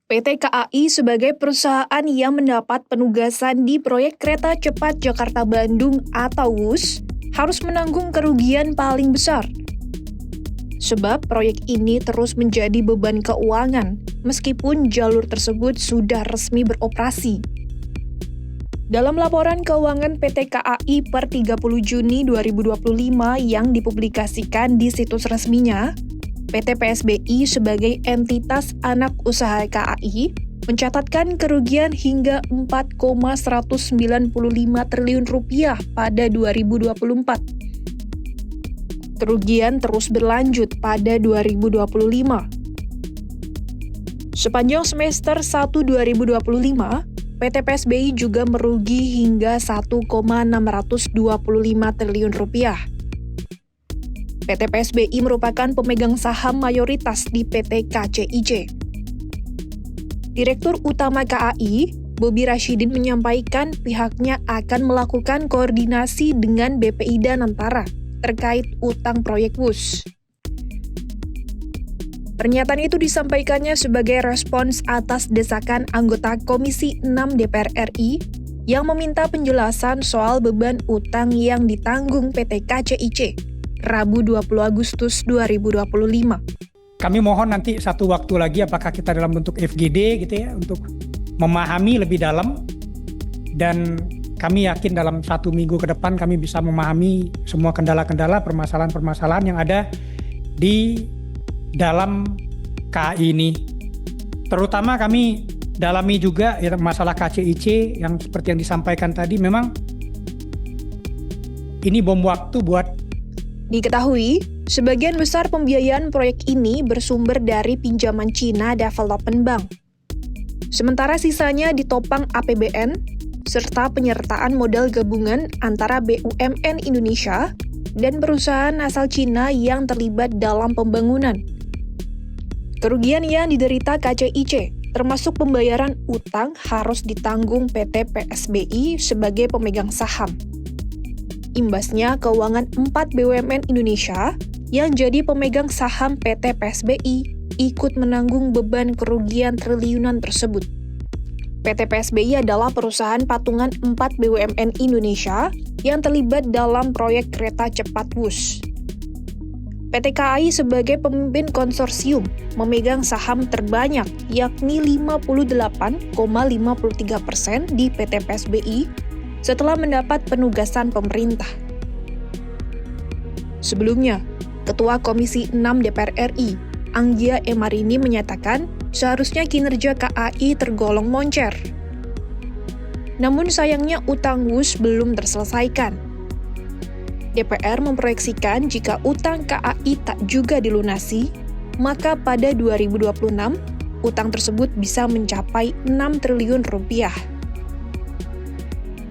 PT KAI sebagai perusahaan yang mendapat penugasan di proyek Kereta Cepat Jakarta-Bandung atau WUS harus menanggung kerugian paling besar. Sebab proyek ini terus menjadi beban keuangan meskipun jalur tersebut sudah resmi beroperasi. Dalam laporan keuangan PT KAI per 30 Juni 2025 yang dipublikasikan di situs resminya, PT PSBI sebagai entitas anak usaha KAI mencatatkan kerugian hingga 4,195 triliun rupiah pada 2024. Kerugian terus berlanjut pada 2025. Sepanjang semester 1 2025, PT PSBI juga merugi hingga 1,625 triliun rupiah. PT PSBI merupakan pemegang saham mayoritas di PT KCIC. Direktur Utama KAI, Bobi Rashidin menyampaikan pihaknya akan melakukan koordinasi dengan BPI Danantara terkait utang proyek WUS. Pernyataan itu disampaikannya sebagai respons atas desakan anggota Komisi 6 DPR RI yang meminta penjelasan soal beban utang yang ditanggung PT KCIC. Rabu 20 Agustus 2025. Kami mohon nanti satu waktu lagi apakah kita dalam bentuk FGD gitu ya untuk memahami lebih dalam, dan kami yakin dalam 1 minggu ke depan kami bisa memahami semua kendala-kendala, permasalahan-permasalahan yang ada di dalam KAI ini. Terutama kami dalami juga ya, masalah KCIC yang seperti yang disampaikan tadi, memang ini bom waktu buat. Diketahui, sebagian besar pembiayaan proyek ini bersumber dari pinjaman China Development Bank. Sementara sisanya ditopang APBN, serta penyertaan modal gabungan antara BUMN Indonesia dan perusahaan asal China yang terlibat dalam pembangunan. Kerugian yang diderita KCIC, termasuk pembayaran utang, harus ditanggung PT PSBI sebagai pemegang saham. Imbasnya, keuangan 4 BUMN Indonesia yang jadi pemegang saham PT PSBI ikut menanggung beban kerugian triliunan tersebut. PT PSBI adalah perusahaan patungan 4 BUMN Indonesia yang terlibat dalam proyek kereta cepat WUS. PT KAI sebagai pemimpin konsorsium memegang saham terbanyak, yakni 58,53% di PT PSBI setelah mendapat penugasan pemerintah. Sebelumnya, Ketua Komisi 6 DPR RI, Anggia Emarini menyatakan seharusnya kinerja KAI tergolong moncer. Namun sayangnya utang WUS belum terselesaikan. DPR memproyeksikan jika utang KAI tak juga dilunasi, maka pada 2026, utang tersebut bisa mencapai 6 triliun rupiah.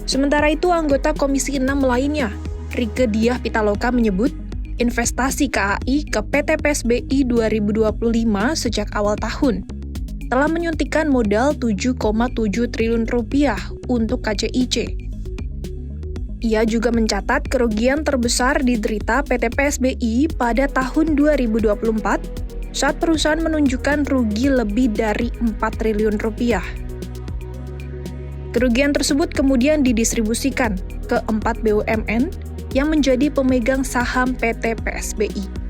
Sementara itu, anggota Komisi 6 lainnya, Rieke Diah Pitaloka menyebut, investasi KAI ke PT PSBI 2025 sejak awal tahun telah menyuntikkan modal 7,7 triliun rupiah untuk KCIC. Ia juga mencatat kerugian terbesar diderita PT PSBI pada tahun 2024 saat perusahaan menunjukkan rugi lebih dari 4 triliun rupiah. Kerugian tersebut kemudian didistribusikan ke 4 BUMN yang menjadi pemegang saham PT PSBI.